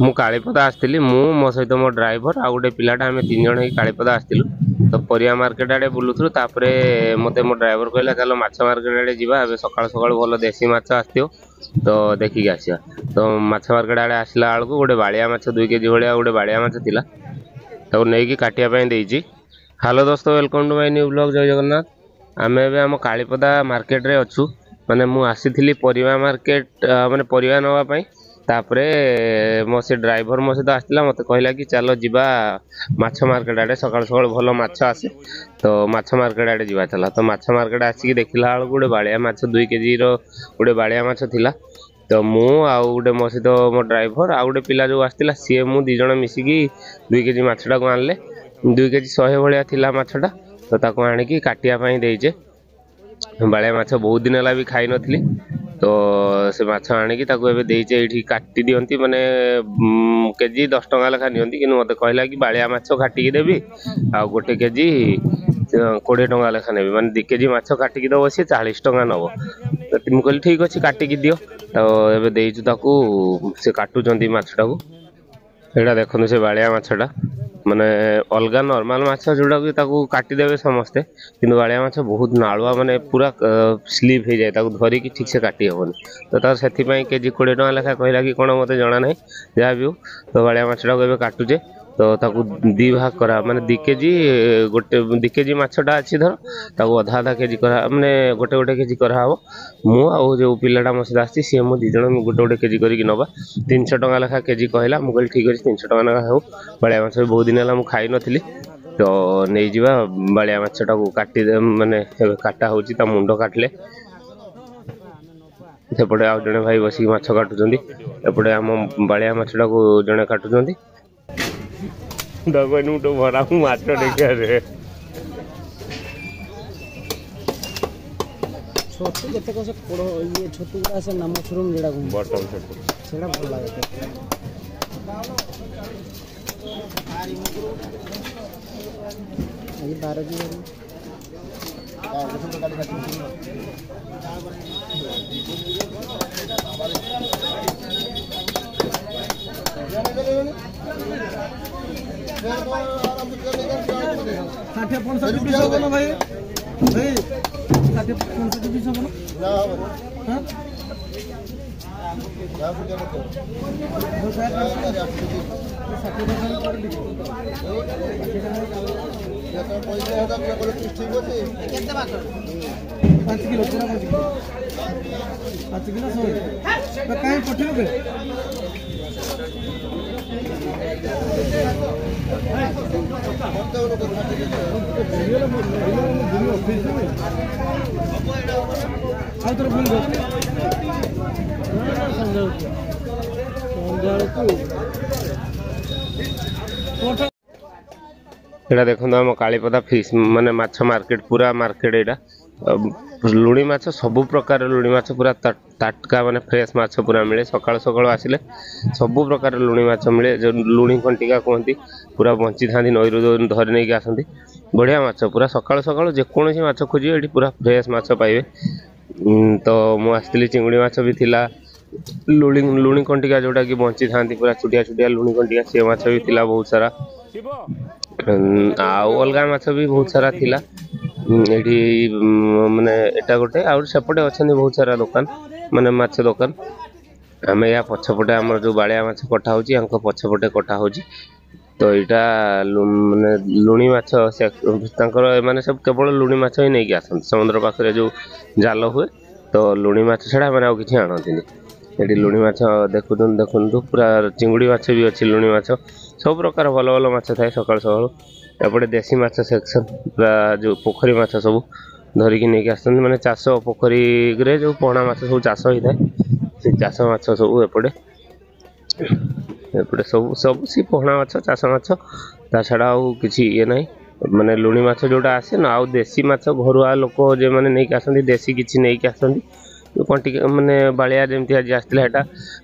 मु कालीपदा आसती मो सहित मो ड्राइवर आ गोटे पिलाटा आम 3 जन कालीपदा आसलु तो परिया मार्केट आड़े बुलूथु मत मो ड्राइवर कहला चलो माछ मार्केट आड़े जावा सकाल सकाल भल देसी माछ आसो तो देखिक आसिया तो माछ मार्केट आड़े आसला बेलू गोटे बाड़िया माछ 2 केजी भाया गोटे बाड़िया माछ थिला तो नहीं काटियापी। हेलो दोस्तों, welcome to my new blog. जय जगन्नाथ। आम एम कालीपदा मार्केट रे अच्छु माने मु आसी परिवा मार्केट माने परिवा नवापाई तापरे मो से ड्राइवर मो सहित आसला मत कहला कि चलो जीवा माछ मार्केट आड़े सकाल सकाल भल माछ आसे तो माछ मार्केट आड़े जीवा चला तो माछ मार्केट आसिक देखला बेलू गोटे बाड़िया माछ 2 केजी रो गोटे बाड़िया माछ थिला तो मु आउ गोटे मो सहित मो ड्राइवर आ गोटे पिला जो आसला सी मु 2 जन मिसिकी 2 केजी माछटा को आनले 2 केजी 100 भाया थिला माछटा तो ताको आनिकी काटिया देचे बाड़िया माछ बहुत दिन है भी खाई नथली तो से माछ आनिकी ताको एबे देचे एठी काटी दियंती माने केजी 10 टका लेखा नियंती कि मते कहला कि बाड़िया माछ काटिकी देबी आ गोटे केजी 20 टका लेखा नेबी माने 2 केजी माछ काटिकी दबो से 40 टका नबो तो मुझे ठीक अच्छे काटिकी दियो तो एबे देइछु ताकू से काटुचंती माछटा को एटा देखनु से बाड़िया माछटा माने अलगा नॉर्मल माछ जोड़ा कि ताकू काटी देबे समस्ते किंतु बाड़िया माछ बहुत नालुआ माने पूरा स्लिप हो जाए ताकू धरी की ठीक से काटी होनी तो तार सेथि पई केजी 20 टका लेखा कहला कि कोन मते जाना नहीं जहाँ भी हो तो बाड़िया माछटा को एबे काटुचे तो ताकू 2 भाग करा माने 2 केजी गोटे 2 केजी माछटा अच्छी धर ताकू आधा आधा केजी करा माने गोटे गोटे केजी करा हो मु आ जो पिलाटा मो सहित आसी सी मो 2 जन गोटे गोटे केजी करिक नबा 300 टका लेखा केजी कहला मु कहली ठीक अछि 300 टका लेखा हो बाड़िया माछ बहुत दिन है खाई नथली तो नहीं जीवा बाड़िया माछटा को काटी माने काटा होची ता मुंडो काटले सेपटे आ जने भाई बसी माछ काटुचंदी एपटे आम बाड़िया माछटा को जने काटुचंदी दगनु तो भरा हूं माछ देखा रे छोटू केते को से कोड़ो ये छोटू गुडा से नाम मशरूम जेडा को बटन छोटू सेडा भल लागे ये 12 जी ষাঠিয়ে 65 পিস হবে না ভাই ভাই 60 65 পিস হবে না হ্যাঁ पाँच किलो पूरा 5 किलो 100 कहीं पठेबे एटा देखो आम कालीपदा फिश माने माछ मार्केट पूरा मार्केट एटा लुणी माछ सबु प्रकार लुणी माछ पूरा ताटका माने फ्रेश माछ पूरा मिले सकाळ सकाळ आसिले सबु प्रकार लुणी माछ मिले जो लुणी कंटिका कहती पूरा बंची था नईरू धरी नहीं आसती बढ़िया माछ पूरा सकाळ सकाळ जेकोसी माछ खोजे ये पूरा फ्रेश माछ पाइबे तो मु आसती चिंगुड़ी माछ भी थिला लुणी कंटिका जोटा कि बंची था पूरा छुटिया छुटिया लुणी कंटिका से माछ भी थिला बहुत सारा आउ अलगा माछ भी बहुत सारा थिला एठी माने एटा गोटे आ सेपटे अच्छा बहुत सारा दुकान माने माछ दुकान आम या पछपटे आम जो बाड़िया माछ कटा होची अंक पछपटे कटा होची तो यहाँ माने लुणी माछ माने सब केवल लुणी माछ ही नहीं आसती समुद्र पाखे जो जाल हुए तो लुणी माछ छड़ा मैंने आउ कि आणती ये लुणी माछ देखु पूरा चिंगुड़ी माछ भी अच्छी लुणी माछ सब प्रकार भल भल माछ थाए सकाल सकाल एपटे देसी माछ सेक्शन पूरा जो पोखरी माछ सब धरिकी नहीं आसती माने चाष पोखरी रे जो पोहणा माछ सब चाष होता है से चाष माछ सब एपटे सब सब सी पोहणा माछ चाष माछ ता छड़ा आउ किसी ये ना माने लुणी माछ जोटा आसे ना आउ देसी माछ घरुआ लोक जो मैंने नहीं आसती देसी किसी नहीं आसती कंटी माने बालिया जमती आज आसला एटा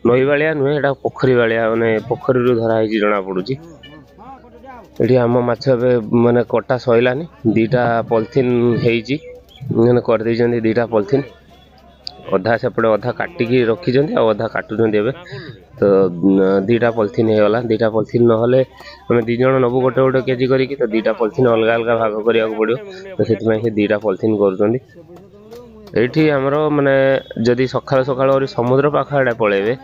नई बालिया नुहे एटा पोखरी बालिया माने पोखरी रू धरा है जना पड़ुची ये आम माछ माने कटा सैलानी 2टा पॉलिथिन होईची माने कर देइछन्ती 2टा पॉलिथिन अधा सेपटे अधा काटिकी रखिछन्ती आ अधा काटुछन्ती एबे तो 2टा पॉलिथिन हे गला 2टा पॉलिथिन नहले हमें 2 जण नबु गोटे गोटे केजी करिकी तो 2टा पॉलिथिन अलग अलग भाग करिया पड़ियो तो सेति से 2टा पॉलिथिन करूछन्ती एठी हमरो माने जदी सखाळ सखाळ और समुद्र पाखाडे पळेबे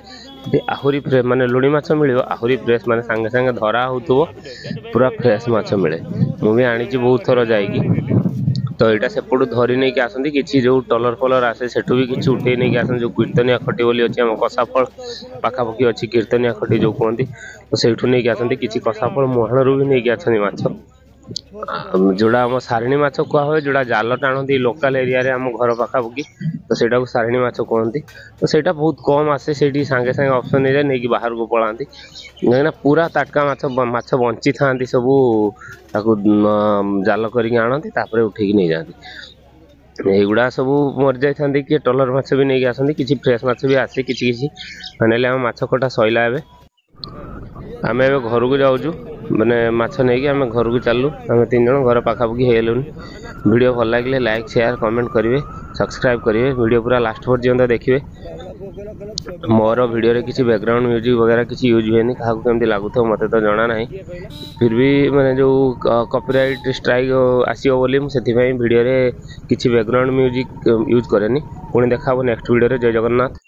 आहुरी फ्रेश माने लुणी माछ मिलियो आहुरी फ्रेश माने संगे संगे धरा होतबो पूरा फ्रेश माछ मिले मु भी आनी छी बहुत थरो जाईकी तो यहाँ सेपटू धरी नहीं आसती किसी जो टलर फलर आसे सेठू भी किसी उठे नहीं आसती जो कीर्तनिया खटी बोली अच्छी आम कसाफल पाखापाखि अच्छी कीर्तनिया खटी जो कहती तो सेठू नहीं आसती किसी कसाफल मुहाणरू भी नहीं आसती माछ जोड़ा आम सारिणी माछ कह हुए जोड़ा जाल टाणती लोकाल एरिया रे आम घर पाखापाखि तो सेटा को सारिणी माछ कहती तो सेटा बहुत कम आसे से सांगे सांगे ऑप्शन एरिया नहीं बाहर को पलांती कहीं पूरा ताटका माछ माछ बंची था सबू जाल करके आनती तापर उठेकी नहीं जाती एगुड़ा सब मर जाती किए टलर माछ भी नहीं आसती किसी फ्रेश माछ भी आसे किसी किसी माने आम माछ कटा सैला एबे आम ए घर को जाऊँ मैंने माछ नहीं आम घर को चलू आम 3 जण घर पाखापाखि हेलुन वीडियो भल लगे लाइक शेयर कमेंट करेंगे सब्सक्राइब करेंगे वीडियो पूरा लास्ट पर्यंत देखिए मोर वीडियो किसी बैकग्राउंड म्यूजिक वगैरह किसी यूज हुए क्या केमती लगुथ मत तो जना ना फिर भी मैंने जो कॉपीराइट स्ट्राइक आसो बोली मुझे वीडियो किसी बैकग्राउंड म्यूजिक यूज कैनि पुणी देखा नेक्स्ट वीडियो जय जगन्नाथ।